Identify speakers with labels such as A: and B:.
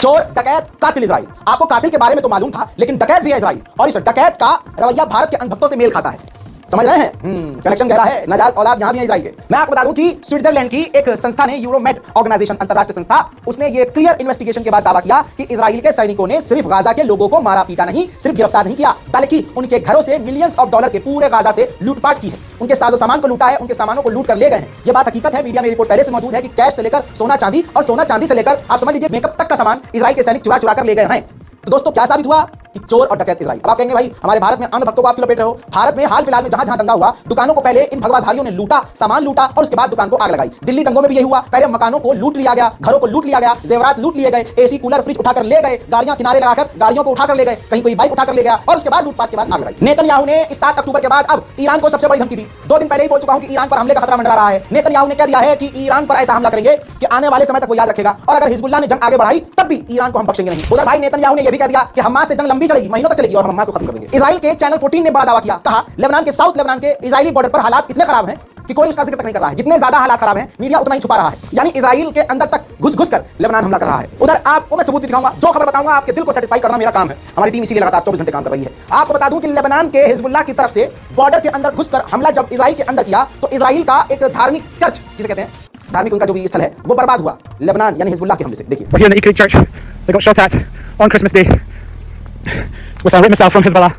A: चोर, डकैत, कातिल इजराइल। आपको कातिल के बारे में तो मालूम था, लेकिन डकैत भी है इजराइल, और इस डकैत का रवैया भारत के अंधभक्तों से मेल खाता है। समझ रहे हैं? कनेक्शन गहरा है। नाजायज औलाद यहां भी है इजराइल के। मैं आपको बता दूं कि स्विट्जरलैंड की एक संस्था ने, यूरोमेड ऑर्गेनाइजेशन, अंतरराष्ट्रीय संस्था, उसने ये क्लियर इन्वेस्टिगेशन के बाद दावा किया कि इजराइल के सैनिकों ने सिर्फ गाजा के लोगों को मारा पीटा नहीं, सिर्फ गिरफ्तार नहीं किया, बल्कि उनके घरों से मिलियंस ऑफ डॉलर के पूरे गाजा से लूटपाट की है। उनके साजो सामान को लूटा है, उनके सामानों को लूट कर ले गए हैं। ये बात हकीकत है। मीडिया में रिपोर्ट पहले से मौजूद है कि कैश से लेकर सोना चांदी, और सोना चांदी से लेकर आप समझ लीजिए मेकअप तक का सामान इजराइल के सैनिक चुरा चुरा कर ले गए हैं। तो दोस्तों क्या साबित हुआ कि चोर और डकैत इजराइल। अब आप कहेंगे भाई हमारे भारत में अंध भक्तों को आप क्यों लपेट रहे हो? भारत में हाल फिलहाल में जहां दंगा हुआ, दुकानों को पहले इन भगवाधारियों ने लूटा, सामान लूटा, और उसके बाद दुकान को आग लगाई। दिल्ली दंगों में भी यही हुआ। पहले मकानों को लूट लिया गया, घरों को लूट लिया गया, जेवरात लूट लिए गए, एसी कूलर फ्रिज उठाकर ले गए, गाड़ियां किनारे लगाकर गाड़ियों को उठाकर ले गए, कहीं कोई बाइक उठाकर ले गया, और उसके बाद लूटपाट के बाद आग लगाई। नेतन्याहू ने इस 7 अक्टूबर के बाद अब ईरान को सबसे बड़ी धमकी दी। 2 दिन पहले ही बोल चुका हूं कि ईरान पर हमले का खतरा मंडरा रहा है। नेतन्याहू ने कह दिया है कि ईरान पर ऐसा हमला करेंगे कि आने वाले समय तक वो याद रखेगा, और अगर हिजबुल्लाह ने जंग आगे बढ़ाई तब भी ईरान को हम बख्शेंगे नहीं। उधर भाई नेतन्याहू ने यह भी कह दिया कि हमास से जंग लंबी चलेगी, महीनों तक चलेगी, और हम हमास को खत्म कर देंगे। इजराइल के चैनल 14 ने बड़ा दावा किया, कहा लेबनान के, साउथ लेबनान के इजरायली बॉर्डर पर हालात इतने खराब हैं कि कोई उसका जिक्र तक नहीं कर रहा है। जितने ज्यादा हालात खराब हैं, मीडिया उतना ही छुपा रहा है। यानी इजराइल के अंदर तक घुस कर लेबनान हमला कर रहा है। उधर आपको मैं सबूत भी दिखाऊंगा, जो खबर बताऊंगा आपके दिल को सेटिस्फाई करना मेरा काम है। हमारी टीम इसीलिए लगातार 24 घंटे काम कर रही है। आपको बता दूं कि लेबनान के हिजबुल्लाह की तरफ से बॉर्डर के अंदर घुसकर हमला जब इजराइल के अंदर किया, तो इजराइल का एक धार्मिक चर्च, जिसे कहते हैं धार्मिक, उनका जो भी स्थल है, वो बर्बाद हुआ लेबनान यानी हिजबुल्लाह के हमले से। देखिए,
B: We're here in the Ikrik Church. They got shot at on Christmas Day with a missile from Hezbollah.